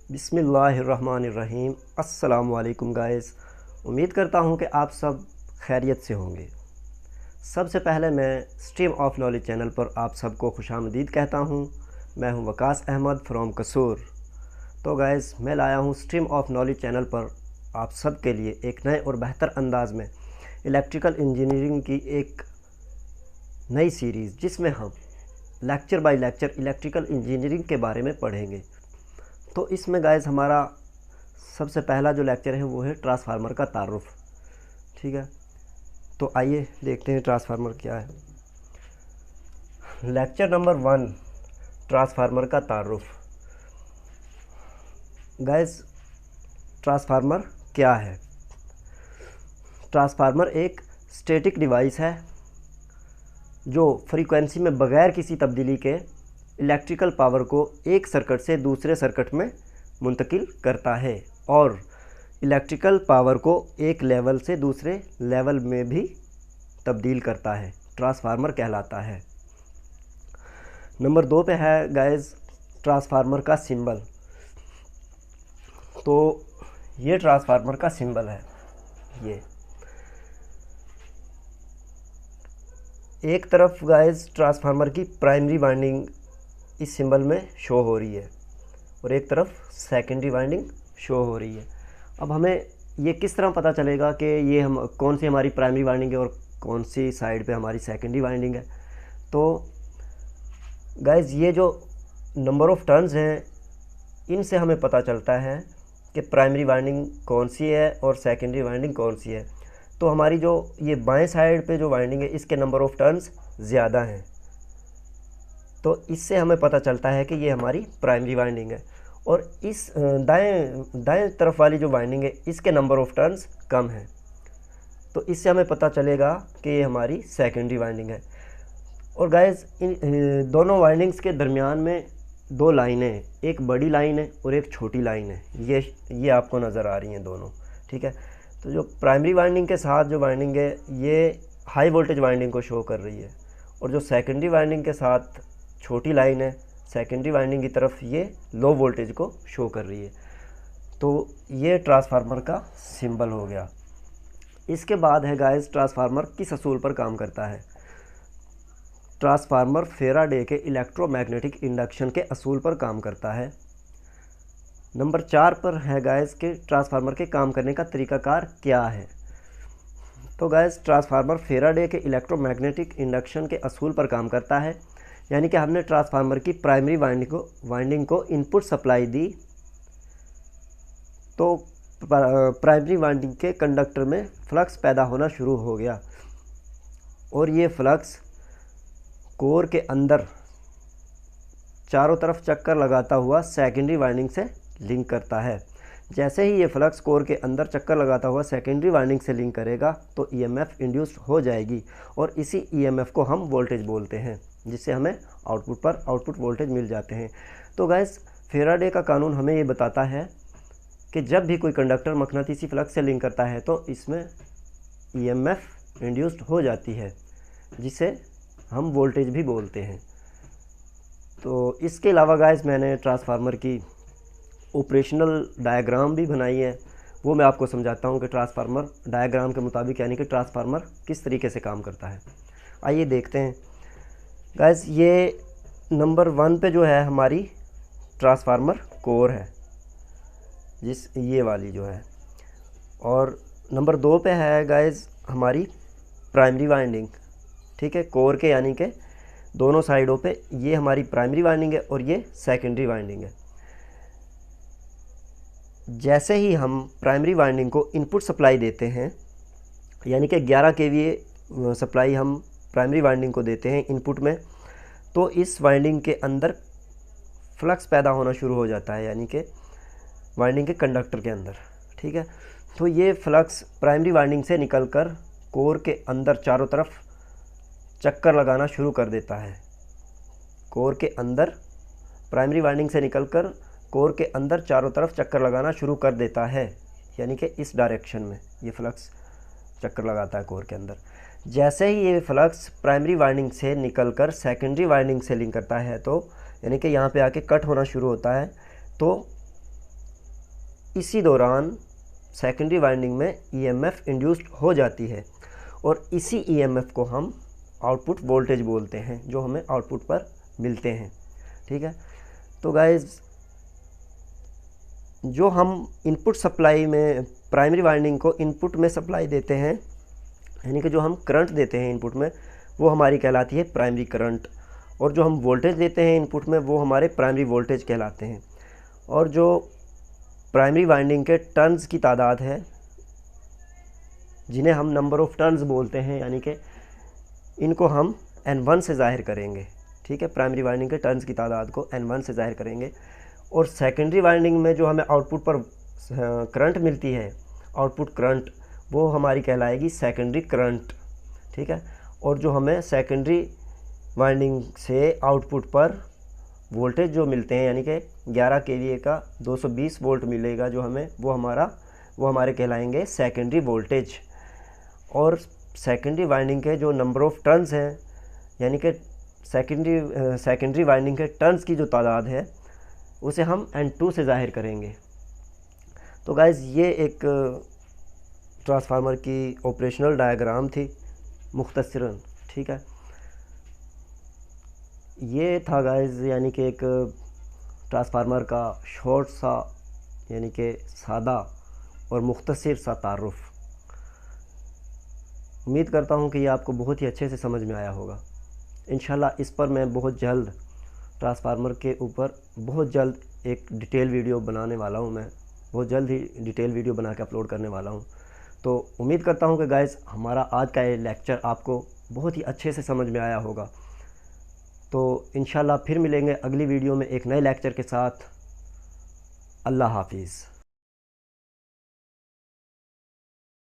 बिस्मिल्लाहिर्रहमानिर्रहीम। अस्सलाम वालेकुम गाइस। उम्मीद करता हूँ कि आप सब खैरियत से होंगे। सबसे पहले मैं स्ट्रीम ऑफ नॉलेज चैनल पर आप सबको खुशामदीद कहता हूँ। मैं हूँ वकास अहमद फ्रॉम कसूर। तो गाइस, मैं लाया हूँ स्ट्रीम ऑफ नॉलेज चैनल पर आप सब के लिए एक नए और बेहतर अंदाज में इलेक्ट्रिकल इंजीनियरिंग की एक नई सीरीज़, जिसमें हम lecture by lecture electrical engineering के बारे में पढ़ेंगे। तो इसमें गाइस हमारा सबसे पहला जो लेक्चर है वो है ट्रांसफार्मर का तारुफ। ठीक है, तो आइए देखते हैं ट्रांसफार्मर क्या है। लेक्चर नंबर 1, ट्रांसफार्मर का तारुफ। गाइस, ट्रांसफार्मर क्या है? ट्रांसफार्मर एक स्टैटिक डिवाइस है जो फ्रीक्वेंसी में बग़ैर किसी तब्दीली के इलेक्ट्रिकल पावर को एक सर्किट से दूसरे सर्किट में मुंतकिल करता है और इलेक्ट्रिकल पावर को एक लेवल से दूसरे लेवल में भी तब्दील करता है। ट्रांसफार्मर कहलाता है। नंबर 2 पे है गाइस ट्रांसफार्मर का सिंबल। तो ये ट्रांसफार्मर का सिंबल है। ये एक तरफ गाइस ट्रांसफार्मर की प्राइमरी वाइंडिंग इस सिंबल में शो हो रही है और एक तरफ सेकेंडरी वाइंडिंग शो हो रही है। अब हमें ये किस तरह पता चलेगा कि ये हम कौन सी हमारी प्राइमरी वाइंडिंग है और कौन सी साइड पे हमारी सेकेंडरी वाइंडिंग है? तो गाइस, ये जो नंबर ऑफ़ टर्न्स हैं इनसे हमें पता चलता है कि प्राइमरी वाइंडिंग कौन सी है और सेकेंडरी वाइंडिंग कौन सी है। तो हमारी जो ये बाएं साइड पे जो वाइंडिंग है इसके नंबर ऑफ़ टर्न्स ज़्यादा हैं, तो इससे हमें पता चलता है कि ये हमारी प्राइमरी वाइंडिंग है। और इस दाएं तरफ वाली जो वाइंडिंग है इसके नंबर ऑफ़ टर्न्स कम है, तो इससे हमें पता चलेगा कि ये हमारी सेकेंडरी वाइंडिंग है। और गाइस, इन दोनों वाइंडिंग्स के दरमियान में 2 लाइनें हैं, एक बड़ी लाइन है और एक छोटी लाइन है। ये आपको नज़र आ रही हैं दोनों। ठीक है, तो जो प्राइमरी वाइंडिंग के साथ जो वाइंडिंग है ये हाई वोल्टेज वाइंडिंग को शो कर रही है और जो सेकेंडरी वाइंडिंग के साथ छोटी लाइन है सेकेंडरी वाइंडिंग की तरफ ये लो वोल्टेज को शो कर रही है। तो ये ट्रांसफार्मर का सिंबल हो गया। इसके बाद है गाइस ट्रांसफार्मर किस असूल पर काम करता है? ट्रांसफार्मर फेराडे के इलेक्ट्रोमैग्नेटिक इंडक्शन के असूल पर काम करता है। नंबर 4 पर है गाइस कि ट्रांसफार्मर के काम करने का तरीकाकार क्या है? तो गाइस, ट्रांसफार्मर फेराडे के इलेक्ट्रोमैग्नेटिक इंडक्शन के असूल पर काम करता है। यानी कि हमने ट्रांसफार्मर की प्राइमरी वाइंडिंग को इनपुट सप्लाई दी तो प्राइमरी वाइंडिंग के कंडक्टर में फ्लक्स पैदा होना शुरू हो गया और ये फ्लक्स कोर के अंदर चारों तरफ चक्कर लगाता हुआ सेकेंडरी वाइंडिंग से लिंक करता है। जैसे ही ये फ्लक्स कोर के अंदर चक्कर लगाता हुआ सेकेंडरी वाइंडिंग से लिंक करेगा तो ईएमएफ इंड्यूस्ड हो जाएगी और इसी ईएमएफ को हम वोल्टेज बोलते हैं, जिससे हमें आउटपुट वोल्टेज मिल जाते हैं। तो गाइस, फेराडे का कानून हमें ये बताता है कि जब भी कोई कंडक्टर मकनातीसी फ्लक्स से लिंक करता है तो इसमें ईएमएफ इंड्यूस्ड हो जाती है, जिसे हम वोल्टेज भी बोलते हैं। तो इसके अलावा गाइस, मैंने ट्रांसफार्मर की ऑपरेशनल डायग्राम भी बनाई है, वो मैं आपको समझाता हूँ कि ट्रांसफार्मर डायग्राम के मुताबिक यानी कि ट्रांसफार्मर किस तरीके से काम करता है। आइए देखते हैं गाइस। ये नंबर 1 पे जो है हमारी ट्रांसफार्मर कोर है, ये वाली जो है, और नंबर 2 पे है गाइस हमारी प्राइमरी वाइंडिंग। ठीक है, कोर के यानी कि दोनों साइडों पे ये हमारी प्राइमरी वाइंडिंग है और ये सेकेंडरी वाइंडिंग है। जैसे ही हम प्राइमरी वाइंडिंग को इनपुट सप्लाई देते हैं, यानी कि 11 kVA सप्लाई हम प्राइमरी वाइंडिंग को देते हैं इनपुट में, तो इस वाइंडिंग के अंदर फ्लक्स पैदा होना शुरू हो जाता है, यानी कि वाइंडिंग के कंडक्टर के अंदर। ठीक है, तो ये फ्लक्स प्राइमरी वाइंडिंग से निकलकर कोर के अंदर चारों तरफ चक्कर लगाना शुरू कर देता है। कोर के अंदर प्राइमरी वाइंडिंग से निकलकर कोर के अंदर चारों तरफ चक्कर लगाना शुरू कर देता है, यानी कि इस डायरेक्शन में ये फ्लक्स चक्कर लगाता है कोर के अंदर। जैसे ही ये फ्लक्स प्राइमरी वाइंडिंग से निकलकर सेकेंडरी वाइंडिंग से लिंक करता है, तो यानी कि यहाँ पे आके कट होना शुरू होता है, तो इसी दौरान सेकेंडरी वाइंडिंग में ईएमएफ इंड्यूस्ड हो जाती है, और इसी ईएमएफ को हम आउटपुट वोल्टेज बोलते हैं, जो हमें आउटपुट पर मिलते हैं। ठीक है, तो गाइज़ जो हम इनपुट सप्लाई में प्राइमरी वाइंडिंग को इनपुट में सप्लाई देते हैं, यानी कि जो हम करंट देते हैं इनपुट में, वो हमारी कहलाती है प्राइमरी करंट, और जो हम वोल्टेज देते हैं इनपुट में, वो हमारे प्राइमरी वोल्टेज कहलाते हैं। और जो प्राइमरी वाइंडिंग के टर्न्स की तादाद है, जिन्हें हम नंबर ऑफ़ टर्न्स बोलते हैं, यानी कि इनको हम N1 से ज़ाहिर करेंगे। ठीक है, प्राइमरी वाइंडिंग के टर्न्स की तादाद को N1 से ज़ाहिर करेंगे। और सेकेंडरी वाइंडिंग में जो हमें आउटपुट पर करंट मिलती है, आउटपुट करंट, वो हमारी कहलाएगी सेकेंडरी करंट। ठीक है, और जो हमें सेकेंडरी वाइंडिंग से आउटपुट पर वोल्टेज जो मिलते हैं, यानी कि 11 kVA का 220 वोल्ट मिलेगा जो हमें, वो हमारे कहलाएंगे सेकेंडरी वोल्टेज। और सेकेंडरी वाइंडिंग के जो नंबर ऑफ़ टर्न्स हैं, यानी कि सेकेंडरी वाइंडिंग के टर्न्स की जो तादाद है, उसे हम N2 से ज़ाहिर करेंगे। तो गाइज़ ये एक ट्रांसफार्मर की ऑपरेशनल डायग्राम थी मुख्तसरन। ठीक है, ये था गाइज़ यानी कि एक ट्रांसफार्मर का शॉर्ट सा, यानी कि सादा और मुख्तसर सा तारुफ। उम्मीद करता हूँ कि ये आपको बहुत ही अच्छे से समझ में आया होगा। इंशाल्लाह इस पर मैं बहुत जल्द ट्रांसफार्मर के ऊपर बहुत जल्द एक डिटेल वीडियो बनाने वाला हूँ। मैं बहुत जल्द ही डिटेल वीडियो बना के अपलोड करने वाला हूँ। तो उम्मीद करता हूँ कि गाइज़ हमारा आज का ये लेक्चर आपको बहुत ही अच्छे से समझ में आया होगा। तो इंशाल्लाह फिर मिलेंगे अगली वीडियो में एक नए लेक्चर के साथ। अल्लाह हाफिज़।